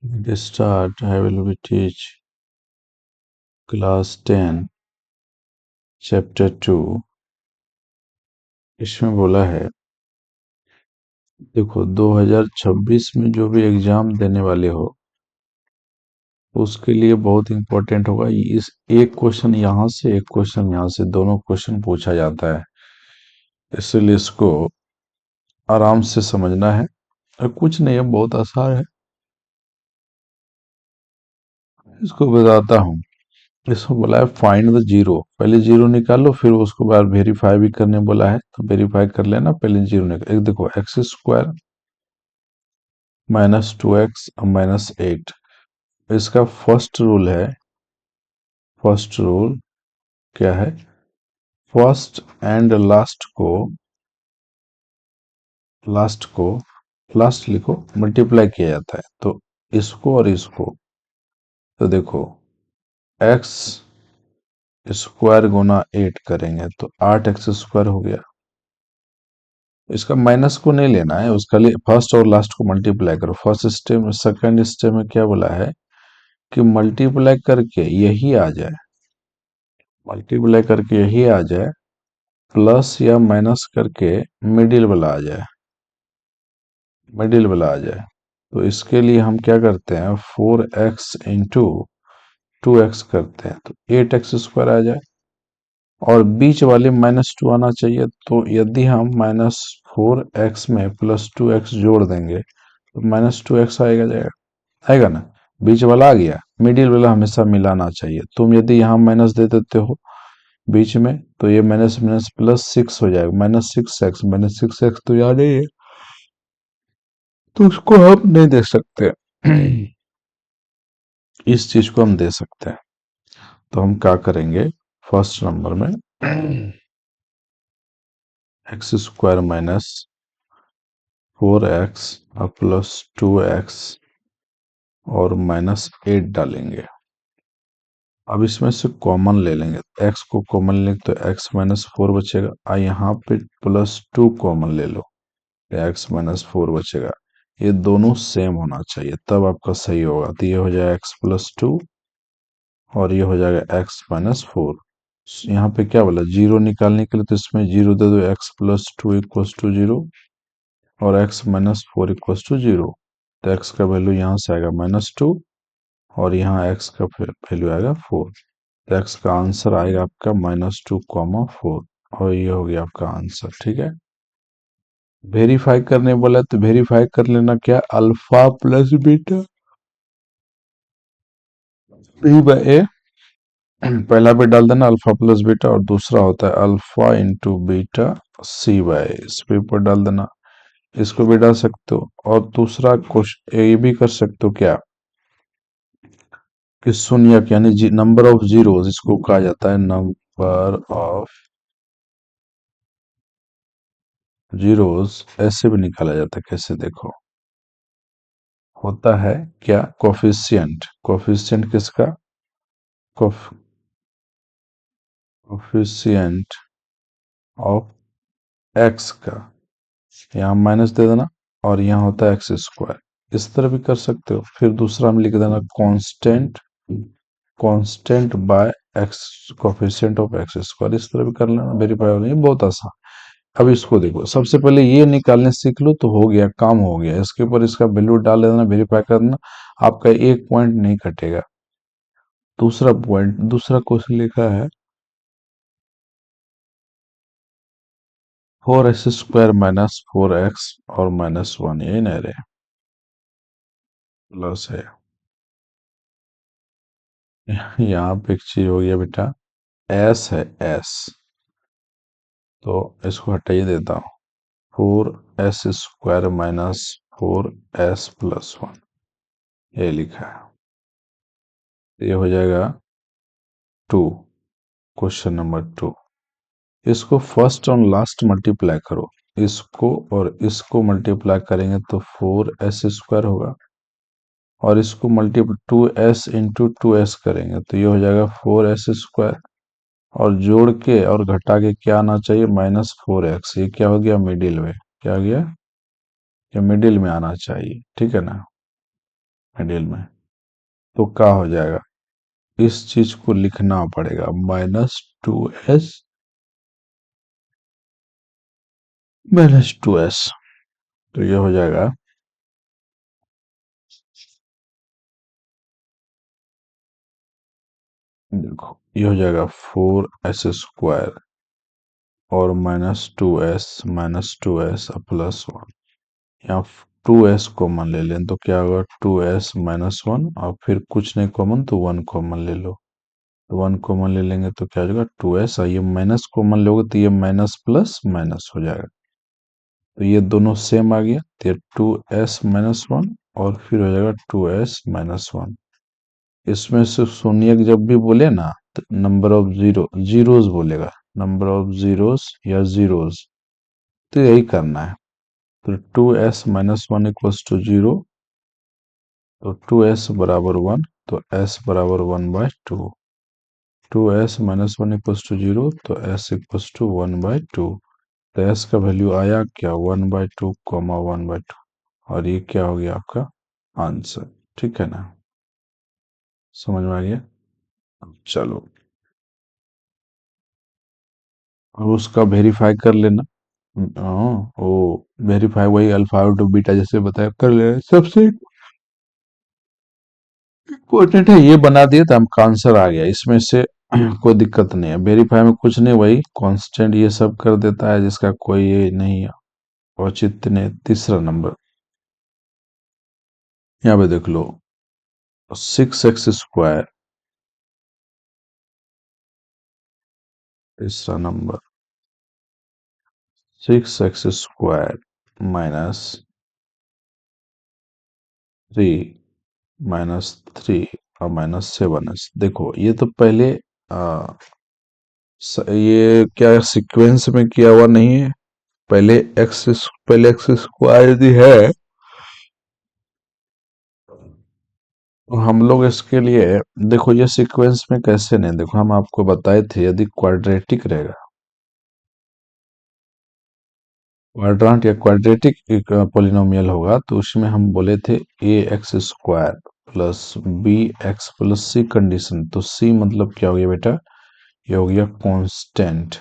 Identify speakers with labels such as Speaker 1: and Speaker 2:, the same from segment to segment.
Speaker 1: Let's start. I will be teach class 10 chapter 2. इसमें बोला है, देखो 2026 में जो भी एग्जाम देने वाले हो उसके लिए बहुत इंपॉर्टेंट होगा। इस एक क्वेश्चन यहाँ से एक क्वेश्चन यहाँ से दोनों क्वेश्चन पूछा जाता है, इसलिए इसको आराम से समझना है। और कुछ नहीं है, बहुत आसान है। इसको बताता हूँ। इसको बोला है फाइंड द जीरो। पहले जीरो निकालो, फिर उसको बाद वेरीफाई भी करने बोला है, तो वेरीफाई कर लेना। पहले जीरो निकाल, एक देखो एक्स स्क्वायर -2x और -8। इसका फर्स्ट रूल क्या है? फर्स्ट एंड लास्ट लिखो, मल्टीप्लाई किया जाता है। तो इसको और इसको, तो देखो एक्स स्क्वायर गुना 8 करेंगे तो 8x² हो गया। इसका माइनस को नहीं लेना है, उसका लिए फर्स्ट और लास्ट को मल्टीप्लाई करो। फर्स्ट स्टेप में, सेकंड स्टेप में क्या बोला है कि मल्टीप्लाई करके यही आ जाए, प्लस या माइनस करके मिडिल वाला आ जाए। तो इसके लिए हम क्या करते हैं, 4x इंटू 2x करते हैं तो 8x² आ जाए, और बीच वाले -2 आना चाहिए। तो यदि हम -4x में +2x जोड़ देंगे तो -2x जाएगा, आएगा ना। बीच वाला आ गया, मिडिल वाला हमेशा मिलाना चाहिए। तुम यदि यहाँ माइनस दे देते हो बीच में तो ये माइनस माइनस +6 हो जाएगा, -6x तो याद नहीं है, तो उसको हम नहीं दे सकते। इस चीज को हम दे सकते हैं। तो हम क्या करेंगे, फर्स्ट नंबर में x² -4x और +2x और -8 डालेंगे। अब इसमें से कॉमन ले लेंगे, x को कॉमन लेंगे तो x -4 बचेगा, और यहाँ पे +2 कॉमन ले लो, x -4 बचेगा। ये दोनों सेम होना चाहिए, तब आपका सही होगा। तो ये हो जाएगा x+2 और ये हो जाएगा x-4। यहाँ पे क्या बोला, जीरो निकालने के लिए, तो इसमें जीरो दे दो, x+2 = 0 और x-4 = 0। तो x का वैल्यू यहाँ से आएगा -2 और यहाँ x का वैल्यू आएगा 4। तो x का आंसर आएगा आपका -2, 4, और ये हो गया आपका आंसर। ठीक है, वेरीफाई करने बोला तो वेरीफाई कर लेना, क्या, अल्फा प्लस बीटा b/a। पहला पे डाल देना अल्फा प्लस बीटा, और दूसरा होता है अल्फा इंटू बीटा c/a, इस पे ऊपर डाल देना। इसको भी डाल सकते हो, और दूसरा क्वेश्चन ये भी कर सकते हो, क्या कि शून्यक यानी नंबर ऑफ जीरोस, इसको कहा जाता है नंबर ऑफ जीरोस। ऐसे भी निकाला जाता है, कैसे देखो, होता है क्या, कोफिशिएंट किसका, कोफिशिएंट ऑफ एक्स का, यहाँ माइनस दे देना, और यहाँ होता है x²। इस तरह भी कर सकते हो। फिर दूसरा में लिख देना constant by x, coefficient of x²। इस तरह भी कर लेना, वेरीफाई हो, नहीं बहुत आसान। अब इसको देखो, सबसे पहले ये निकालने सीख लो तो हो गया, काम हो गया। इसके ऊपर इसका वैल्यू डाल देना, वेरीफाई कर देना, आपका एक पॉइंट नहीं कटेगा। दूसरा क्वेश्चन लिखा है 4x² -4x और -1, यही नहीं रहे, प्लस है। यहाँ पे एक चीज हो गया बेटा, एस है, एस, तो इसको हटाइए देता हूँ। 4s² -4s+1, ये लिखा है। ये हो जाएगा 2, क्वेश्चन नंबर 2। इसको फर्स्ट और लास्ट मल्टीप्लाई करो, इसको और इसको मल्टीप्लाई करेंगे तो 4s² होगा, और इसको मल्टीप्लाई 2s × 2s करेंगे तो ये हो जाएगा 4s², और जोड़ के और घटा के क्या आना चाहिए, -4x। ये क्या हो गया, मिडिल में, क्या हो गया, ये मिडिल में आना चाहिए। ठीक है ना। मिडिल में, तो क्या हो जाएगा, इस चीज को लिखना पड़ेगा -2s -2s। तो ये हो जाएगा, देखो ये हो जाएगा 4s² और -2s +1। यहाँ 2s कॉमन ले लें तो क्या होगा, 2s-1, और फिर कुछ नहीं कॉमन तो 1 कॉमन ले लो, तो 1 कॉमन ले लेंगे तो क्या हो जाएगा 2s, और ये माइनस कॉमन लोगे तो ये माइनस प्लस माइनस हो जाएगा, तो ये दोनों सेम आ गया, तो ये 2s-1 और फिर हो जाएगा 2s-1। इसमें से शून्य जब भी बोले ना तो नंबर ऑफ जीरोस बोलेगा, नंबर ऑफ जीरोस या जीरोस, तो यही करना है। तो 2s-1 इक्वल्स टू 0, तो 2s बराबर 1, तो s बराबर 1/2। 2s-1 इक्वल्स टू 0, तो s इक्वल्स टू 1/2। तो s का वैल्यू आया क्या, 1/2, 1/2, और ये क्या हो गया आपका आंसर। ठीक है ना, समझ में आ गया। चलो, अब उसका वेरीफाई कर लेना। हाँ, वो वेरीफाई वही अल्फा टू बीटा जैसे बताया कर लेना। सबसे इम्पोर्टेंट है ये बना दिए तो हमका आंसर आ गया इसमें से। कोई दिक्कत नहीं है, वेरीफाई में कुछ नहीं, वही कांस्टेंट ये सब कर देता है जिसका कोई ये नहीं है। औचित्य ने तीसरा नंबर, यहाँ पे देख लो, 6x², तीसरा नंबर 6x² -3 -3 और -7s। देखो ये तो पहले आ, ये क्या सीक्वेंस में किया हुआ नहीं है, पहले एक्स यदि है तो हम लोग इसके लिए, देखो ये सीक्वेंस में कैसे नहीं, देखो हम आपको बताए थे यदि क्वाड्रेटिक रहेगा, क्वाड्रांट या क्वाड्रेटिक पॉलिनोमियल होगा तो उसमें हम बोले थे ax² plus bx plus c condition, तो c मतलब क्या हो गया बेटा, ये हो गया कांस्टेंट।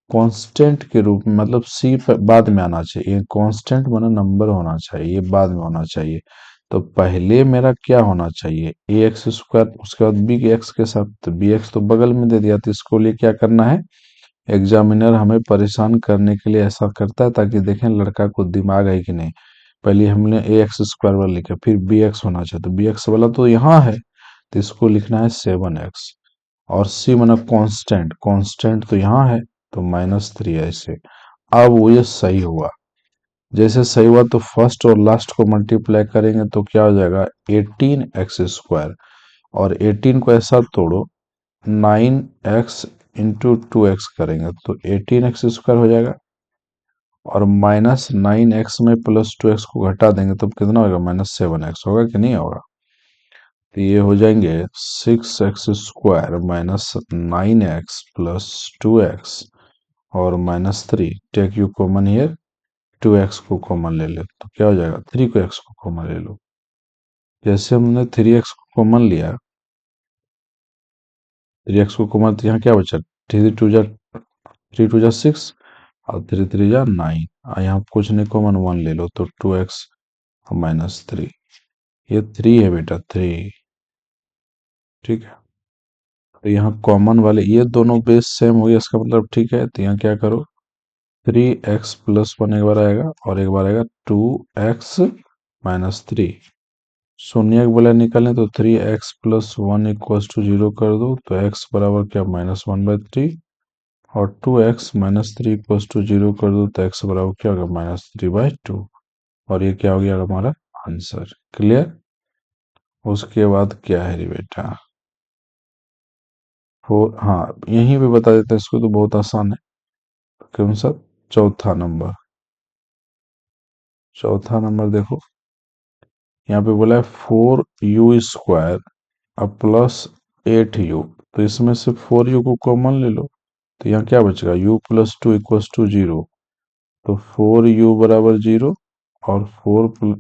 Speaker 1: कांस्टेंट के रूप में मतलब सी बाद में आना चाहिए, ये कांस्टेंट माना नंबर होना चाहिए, ये बाद में होना चाहिए। तो पहले मेरा क्या होना चाहिए, ax², उसके बाद बी एक्स के साथ, तो बी एक्स तो बगल में दे दिया, तो इसको लिए क्या करना है, एग्जामिनर हमें परेशान करने के लिए ऐसा करता है ताकि देखें लड़का को दिमाग है कि नहीं। पहले हमने ax² वाला लिखा, फिर बी एक्स होना चाहिए, तो बी एक्स वाला तो यहाँ है, तो इसको लिखना है 7x, और c माना कांस्टेंट, कांस्टेंट तो यहाँ है, तो -3 ऐसे। अब वो ये सही हुआ, जैसे सही हुआ तो फर्स्ट और लास्ट को मल्टीप्लाई करेंगे तो क्या हो जाएगा 18x², और 18 को ऐसा तोड़ो, 9x इंटू 2x करेंगे तो 18x² हो जाएगा, और -9x में +2x को घटा देंगे तो कितना होगा, -7x होगा कि नहीं होगा। तो ये हो जाएंगे 6x² -9x +2x और -3, take you common here, 2x को कॉमन ले ले तो क्या हो जाएगा, 3 को x को कॉमन ले लो। जैसे हमने 3x को कॉमन लिया, 3x को कॉमन, तो यहाँ क्या बचा, 3 2 जा और 3 3 जा 9, और यहाँ कुछ नहीं कॉमन 1 ले लो तो 2x -3, ये 3 है बेटा, 3। ठीक है, तो यहाँ कॉमन वाले ये दोनों बेस सेम हो गया, इसका मतलब ठीक है, तो यहाँ क्या करो, 3x+1 एक बार आएगा और एक बार आएगा 2x-3, शून्य के बोला निकालें तो 3x+1 इक्वल्स टू 0 कर दो, तो x बराबर क्या, -1/3, और 2x-3 इक्वल्स टू 0 कर दो तो x बराबर क्या होगा, -3/2, और ये क्या हो गया हमारा आंसर। क्लियर, उसके बाद क्या है रे बेटा, फोर, हाँ यहीं पे बता देते हैं इसको, तो बहुत आसान है। कौन सा, चौथा नंबर, चौथा नंबर देखो, यहाँ पे बोला है 4u² अब +8u, तो इसमें से 4u को कॉमन ले लो, तो यहाँ क्या बचेगा, u + 2 इक्वल्स टू 0, तो 4u बराबर 0, और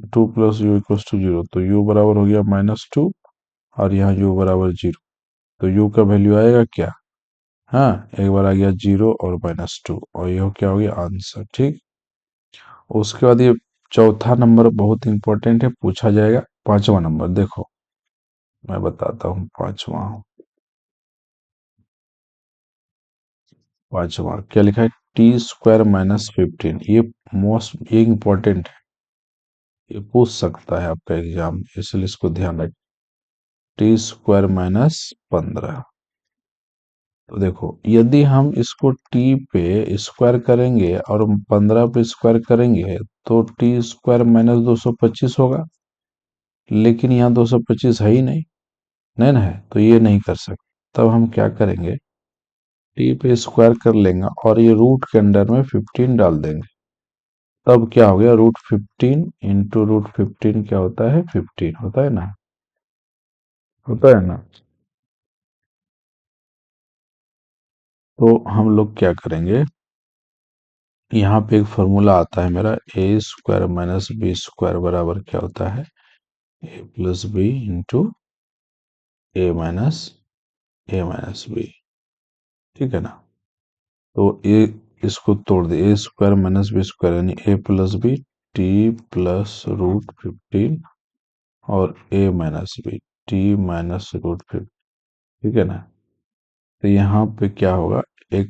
Speaker 1: 2 + u = 0, तो u बराबर हो गया -2 और यहाँ u बराबर 0, तो u का वैल्यू आएगा क्या? हाँ, एक बार आ गया 0 और -2 और ये क्या हो गया आंसर। ठीक, उसके बाद ये चौथा नंबर बहुत इंपॉर्टेंट है, पूछा जाएगा। पांचवा नंबर देखो, मैं बताता हूँ। पांचवा क्या लिखा है? t² - 15, ये इंपॉर्टेंट है, ये पूछ सकता है आपका एग्जाम, इसलिए इसको ध्यान रखें। t² - 15, तो देखो यदि हम इसको t पे स्क्वायर करेंगे और 15 पे स्क्वायर करेंगे तो t² - 225 होगा, लेकिन यहाँ 225 है ही नहीं, नहीं ना है, तो ये नहीं कर सकते। तब हम क्या करेंगे, टी पे स्क्वायर कर लेंगे और ये रूट के अंदर में 15 डाल देंगे। तब क्या हो गया, √15 इंटू √15 क्या होता है? 15 होता है ना, होता है ना। तो हम लोग क्या करेंगे, यहाँ पे एक फॉर्मूला आता है मेरा, a² - b² बराबर क्या होता है? a+b into a minus B, ठीक है ना। तो ए, इसको तोड़ दे, a² - b² यानी a+b t+√15 और a-b t-√15, ठीक है ना। तो यहाँ पे क्या होगा, एक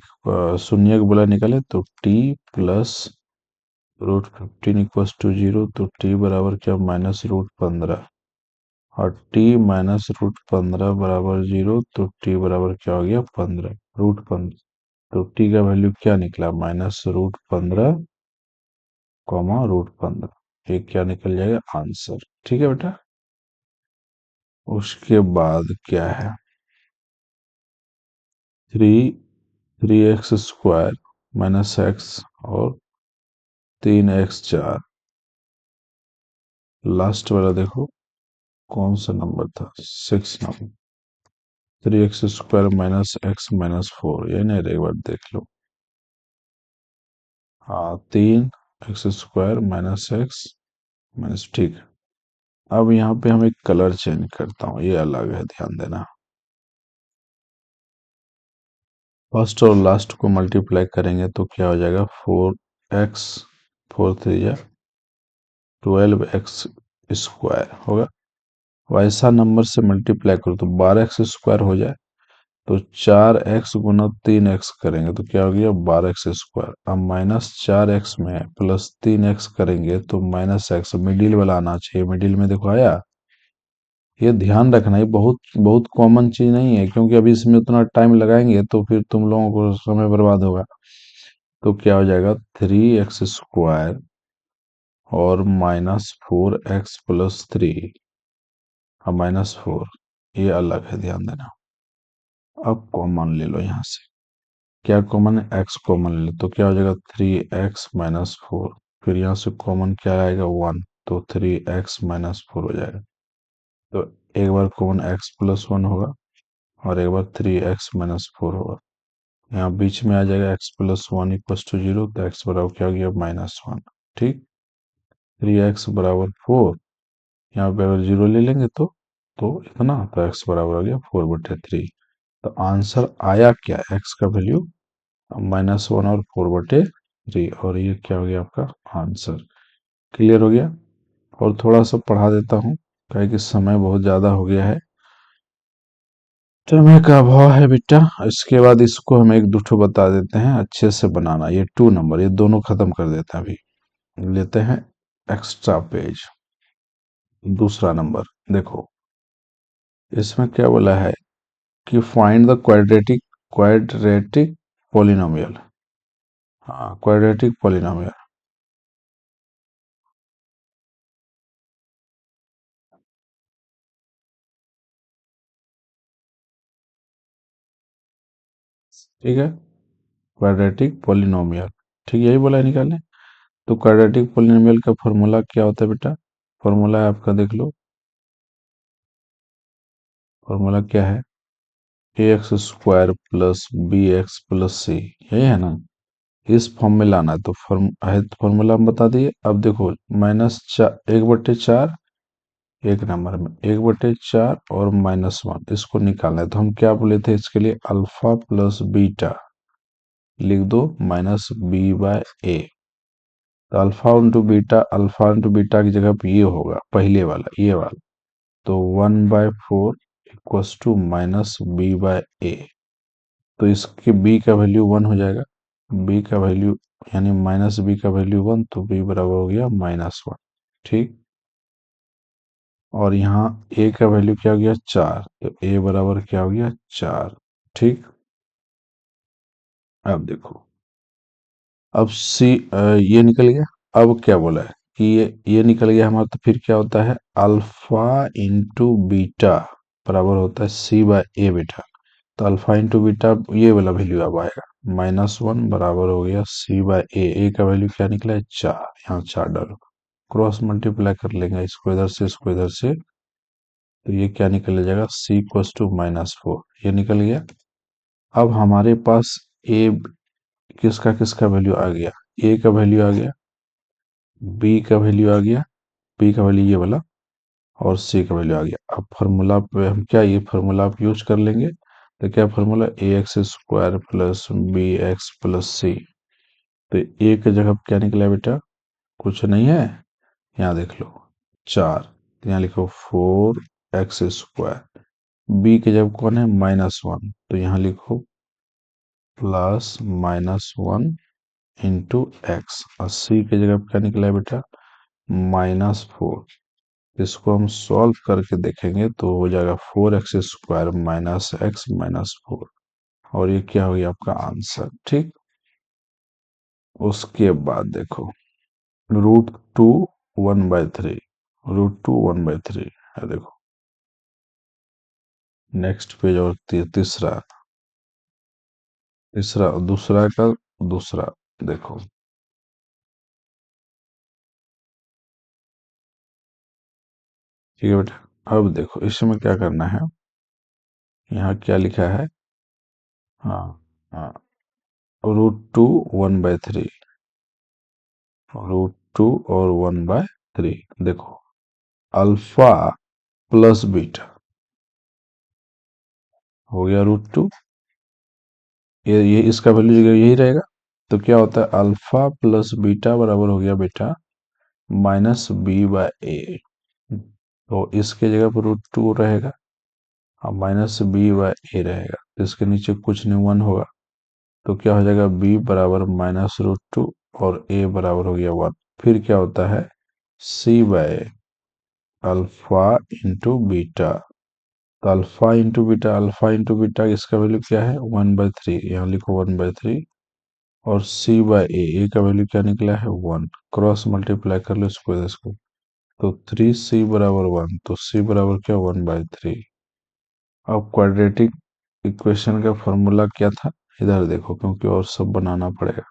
Speaker 1: शून्य का बोला निकाले तो t+√15 = 0, तो t बराबर क्या, -√15, और t -√15 बराबर 0, तो t बराबर क्या हो गया, 15, √15। तो t का वैल्यू क्या निकला, -√15, √15, ये क्या निकल जाएगा आंसर। ठीक है बेटा, उसके बाद क्या है, 3x² - और 3x4, लास्ट वाला देखो कौन सा नंबर था, 6 नंबर। 3x² - x-4, ये नहीं, एक बार देख लो। हाँ, 3x² - x ठीक है। अब यहाँ पे हम एक कलर चेंज करता हूँ, ये अलग है, ध्यान देना। फर्स्ट और लास्ट को मल्टीप्लाई करेंगे तो क्या हो जाएगा, 4x, 4 × 3 = 12x² होगा। वैसा नंबर से मल्टीप्लाई करो तो 12x² हो जाए, तो 4x गुना 3x करेंगे तो क्या हो गया, 12x²। अब -4x में +3x करेंगे तो -x, मिडिल वाला आना चाहिए, मिडिल में देखो आया। ये ध्यान रखना, ये बहुत बहुत कॉमन चीज नहीं है, क्योंकि अभी इसमें उतना टाइम लगाएंगे तो फिर तुम लोगों को समय बर्बाद होगा। तो क्या हो जाएगा, 3x² और -4x + 3, अब -4, ये अलग है, ध्यान देना। अब कॉमन ले लो यहाँ से, क्या कॉमन है, x कॉमन ले लो, तो क्या हो जाएगा, 3x - 4, फिर यहाँ से कॉमन क्या आएगा, 1, तो 3x - 4 हो जाएगा। तो एक बार कॉमन x+1 होगा और एक बार 3x - 4 होगा। यहाँ बीच में आ जाएगा x+1 = 0, तो x बराबर क्या हो गया, -1, ठीक। 3x बराबर 4, यहाँ पे अगर 0 ले लेंगे तो इतना, तो x बराबर हो गया 4/3। तो आंसर आया क्या, x का वैल्यू -1 और 4/3, और ये क्या हो गया आपका आंसर। क्लियर हो गया। और थोड़ा सा पढ़ा देता हूँ, क्या कि समय बहुत ज्यादा हो गया है, समय का अभाव है बेटा। इसके बाद इसको हम एक दूठो बता देते हैं अच्छे से बनाना, ये 2 नंबर, ये दोनों खत्म कर देते हैं। अभी लेते हैं एक्स्ट्रा पेज। दूसरा नंबर देखो, इसमें क्या बोला है कि फाइंड द क्वाड्रेटिक पोलिनोमियल। हाँ, क्वाड्रेटिक पोलिनोमियल। ठीक है, क्वाड्रेटिक पोलिनोमियल, ठीक, यही बोला है निकालने। तो क्वाड्रेटिक पोलिनोमियल का फॉर्मूला क्या होता है बेटा, फॉर्मूला है आपका, देख लो फॉर्मूला क्या है, ax² + bx + c, यही है ना। इस फॉर्म में लाना है तो फॉर्मूला हम बता दिए। अब देखो -4 1/4 एक नंबर में 1/4 और -1 इसको निकालना है तो हम क्या बोले थे इसके लिए अल्फा प्लस बीटा लिख दो -b/a। तो अल्फा इंटू बीटा की जगह पे ये होगा पहले वाला ये वाला। तो 1/4 इक्वस टू -b/a। तो इसके b का वैल्यू 1 हो जाएगा। b का वैल्यू यानी -b का वैल्यू 1 तो b बराबर हो गया -1। ठीक। और यहाँ a का वैल्यू क्या हो गया 4 तो a बराबर क्या हो गया 4। ठीक। अब देखो अब ये निकल गया। अब क्या बोला है कि ये निकल गया हमारा तो फिर क्या होता है अल्फा इंटू बीटा बराबर होता है c/a बेटा। तो अल्फा इंटू बीटा ये वाला वैल्यू अब आएगा -1 बराबर हो गया c/a। a का वैल्यू क्या निकला है 4। यहाँ 4 डालो क्रॉस मल्टीप्लाई कर लेंगे इसको इधर से तो ये क्या निकल जाएगा c इक्वस टू -4 ये निकल गया। अब हमारे पास a किसका किसका वैल्यू आ गया a का वैल्यू आ गया b का वैल्यू आ गया b का वैल्यू ये वाला और c का वैल्यू आ गया। अब फार्मूला पे हम क्या ये फार्मूला आप यूज कर लेंगे तो क्या formula ax² plus bx plus c। तो a की जगह क्या निकला बेटा कुछ नहीं है यहाँ देख लो 4 तो यहाँ लिखो 4x²। b की जगह कौन है -1 तो यहाँ लिखो +-1 इंटू एक्स। और c की जगह क्या निकला है बेटा -4। इसको हम सॉल्व करके देखेंगे तो हो जाएगा 4x² -x -4 और ये क्या हो गया आपका आंसर। ठीक। उसके बाद देखो √2 1/3 √2 1/3 है देखो नेक्स्ट पेज। और तीसरा तीसरा दूसरा का दूसरा देखो ठीक है बेटा। अब देखो इसमें क्या करना है यहाँ क्या लिखा है हाँ हाँ √2 1/3 √2 और 1/3 देखो अल्फा प्लस बीटा हो गया √2। ये इसका वैल्यू यही रहेगा। तो क्या होता है अल्फा प्लस बीटा बराबर हो गया बेटा -b/a। तो इसके जगह पर √2 रहेगा और -b/a रहेगा तो इसके नीचे कुछ नहीं 1 होगा। तो क्या हो जाएगा b बराबर -√2 और a बराबर हो गया 1। फिर क्या होता है c/a अल्फा इंटू बीटा। तो अल्फा इंटू बीटा इसका वैल्यू क्या है 1/3 यहाँ लिखो 1/3 और c/a का वैल्यू क्या निकला है 1। क्रॉस मल्टीप्लाई कर लो इसको तो 3c बराबर 1 तो c बराबर क्या 1/3। अब क्वाड्रेटिक इक्वेशन का फॉर्मूला क्या था इधर देखो क्योंकि और सब बनाना पड़ेगा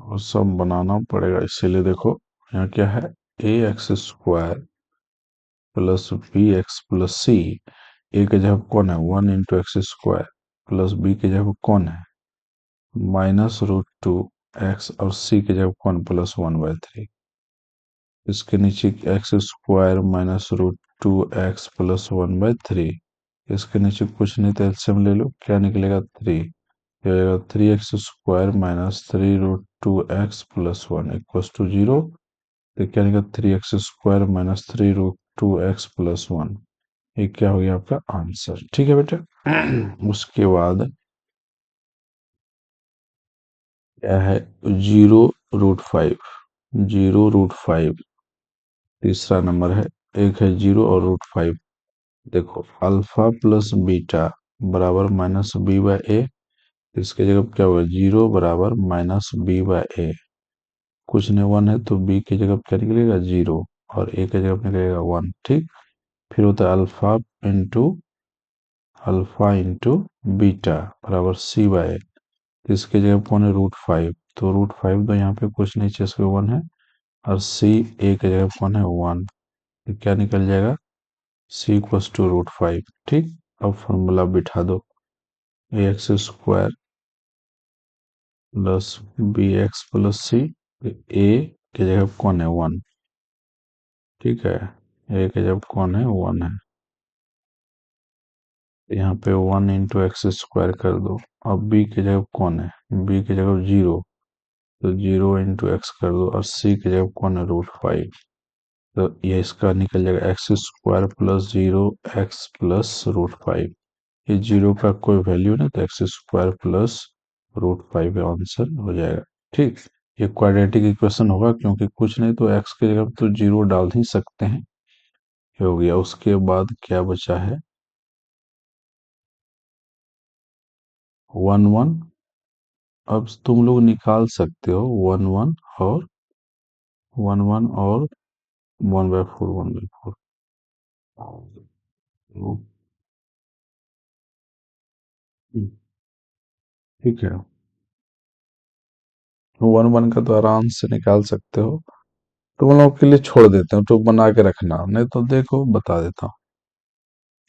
Speaker 1: और सब बनाना पड़ेगा इसीलिए देखो यहाँ क्या है ax² plus bx plus c। ए के जगह कौन है 1 इंटू x² प्लस बी के जगह कौन है -√2 x और c के जगह कौन +1/3। इसके नीचे x² -√2x प्लस 1/3। इसके नीचे कुछ नहीं तो एलसीएम ले लो क्या निकलेगा 3 क्या हो जाएगा 3x² -3√2x plus 1 equals to 0। तो क्या निकलेगा 3x² -3√2x प्लस 1 ये क्या हो गया आपका आंसर। ठीक है बेटा। उसके बाद क्या है 0√5 0√5 तीसरा नंबर है। एक है 0 और √5। देखो अल्फा प्लस बीटा बराबर -b/a। इसके जगह क्या होगा 0 बराबर -b/a। कुछ नहीं 1 है तो b की जगह क्या निकलेगा 0 और a की जगह निकलेगा 1। ठीक। फिर होता है अल्फा इंटू बीटा बराबर c/a। इसके जगह कौन है √5 तो √5 तो यहाँ पे कुछ नहीं चाहिए इसके 1 है और a की जगह कौन है 1 तो क्या निकल जाएगा c इक्वस टू √5। ठीक। अब फॉर्मूला बिठा दो ax² plus B X plus C. A की जगह कौन है 1, ठीक है, ए की जगह कौन है 1 है, यहाँ पे 1 × x² कर दो। अब बी की जगह कौन है, बी की जगह 0, तो 0 × x कर दो, और सी की जगह कौन है √5, तो ये इसका निकल जाएगा x² प्लस 0 x प्लस √5। ये 0 का कोई वैल्यू नहीं, तो x² प्लस √5 आंसर हो जाएगा। ठीक, ये क्वाड्रेटिक इक्वेशन होगा, क्योंकि कुछ नहीं तो x की जगह तो 0 डाल ही सकते हैं। ये हो गया। उसके बाद क्या बचा है 1 1। अब तुम लोग निकाल सकते हो 1 1 और 1 1 और 1/4 1/4। ठीक है, 1 1 का तो आराम से निकाल सकते हो। तुम लोगों के लिए छोड़ देते हूँ, तो बना के रखना, नहीं तो देखो बता देता हूँ।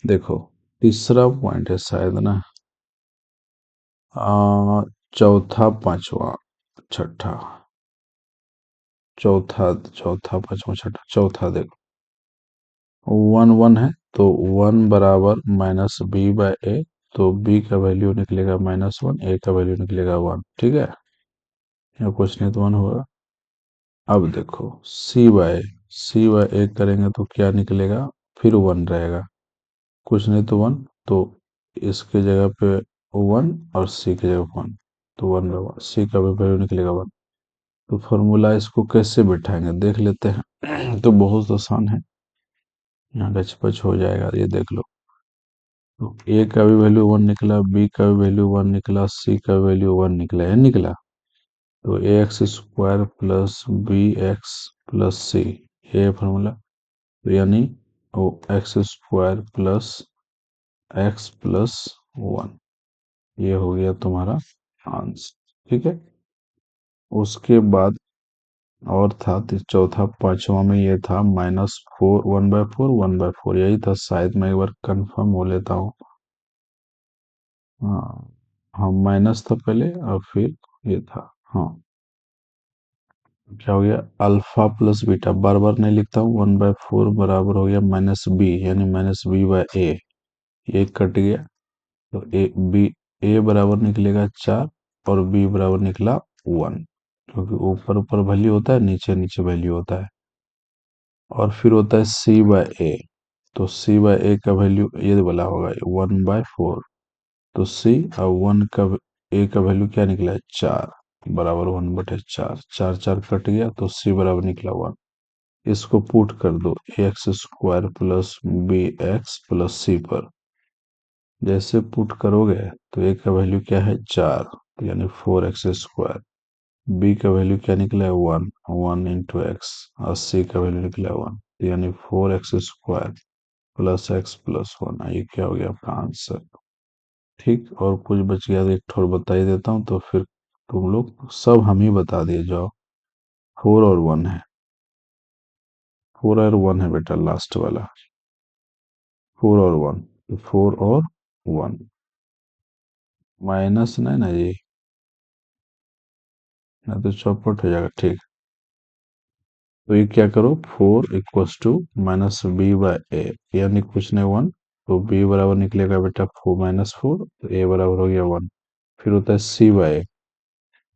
Speaker 1: देखो, तीसरा पॉइंट है शायद ना, चौथा पांचवा छठा, चौथा चौथा पांचवा छठा, चौथा देखो 1 1 है, तो 1 बराबर -b/a, तो b का वैल्यू निकलेगा -1, a का वैल्यू निकलेगा 1। ठीक है, यहाँ कुछ नहीं तो 1 होगा। अब देखो c/a करेंगे तो क्या निकलेगा, फिर 1 रहेगा, कुछ नहीं तो 1, तो इसके जगह पे 1 और c की जगह 1, तो 1 रहेगा, c का भी वैल्यू निकलेगा 1। तो फॉर्मूला इसको कैसे बैठाएंगे देख लेते हैं। तो बहुत आसान है, यहाँ गचपच हो जाएगा, ये देख लो। तो a का भी वैल्यू 1 निकला, b का भी वैल्यू 1 निकला, c का वैल्यू 1 निकला, है निकला। तो ax² plus bx plus c, ये फॉर्मूला। तो यानी वो x² प्लस x प्लस 1, ये हो गया तुम्हारा आंसर। ठीक है, उसके बाद और था चौथा पांचवा में, ये था -4 1/4 1/4, यही था शायद, मैं एक बार कंफर्म हो लेता हूँ। हाँ हाँ, माइनस था पहले और फिर ये था। हाँ, क्या हो गया, अल्फा प्लस बीटा, बार बार नहीं लिखता हूँ, 1/4 बराबर हो गया -b, यानी -b/a, ये कट गया, तो a बराबर निकलेगा 4, और b बराबर निकला 1, क्योंकि ऊपर ऊपर वैल्यू होता है, नीचे नीचे वैल्यू होता है। और फिर होता है c/a, तो c/a का वैल्यू ये वाला होगा 1/4, तो c और 1 का a का वैल्यू क्या निकला है 4, बराबर 1/4, 4 4 कट गया, तो c बराबर निकला 1। इसको पुट कर दो x² plus bx plus c पर, जैसे पुट करोगे तो a का वैल्यू क्या है 4, यानी 4x², b का वैल्यू क्या निकला है 1, 1 × x, और c का वैल्यू निकला 1, यानी 4x² प्लस x प्लस 1, ये क्या हो गया आपका आंसर। ठीक, और कुछ बच गया तो एक ठोर बता ही देता हूँ, तो फिर तुम लोग सब हम ही बता दिए जाओ। 4 और 1 है, 4 और 1 है बेटा, लास्ट वाला 4 और 1, तो 4 और 1, माइनस नहीं ना जी, ना तो चौपट हो जाएगा। ठीक, तो ये क्या करो, 4 इक्वस टू -b/a, यानी कुछ नहीं 1, तो b बराबर निकलेगा बेटा 4 - 4, तो a बराबर हो गया 1। फिर होता है c/a,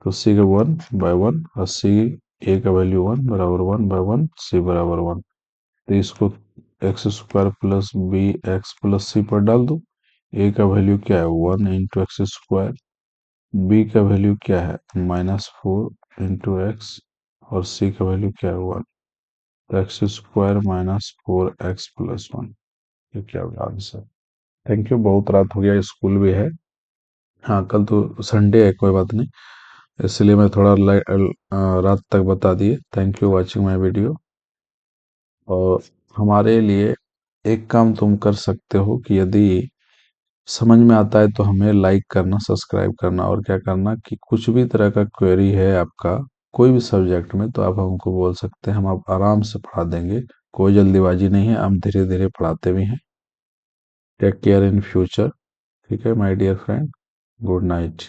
Speaker 1: तो c का 1/1, और c a का वैल्यू 1 बराबर 1/1, c बराबर 1, तो इसको x² plus bx plus c पर डाल दो। a का वैल्यू क्या है 1 × x², b का वैल्यू क्या है -4 × x, और c का वैल्यू क्या है 1, तो x² -4x प्लस 1, ये क्या होगा आंसर। थैंक यू, बहुत रात हो गया, स्कूल भी है। हाँ, कल तो संडे है, कोई बात नहीं, इसलिए मैं थोड़ा रात तक बता दिए। Thank you watching my video. और हमारे लिए एक काम तुम कर सकते हो कि यदि समझ में आता है तो हमें लाइक करना, सब्सक्राइब करना, और क्या करना कि कुछ भी तरह का क्वेरी है आपका कोई भी सब्जेक्ट में, तो आप हमको बोल सकते हैं, हम आप आराम से पढ़ा देंगे। कोई जल्दीबाजी नहीं है, हम धीरे धीरे पढ़ाते भी हैं। Take care in future. ठीक है my dear friend, good night.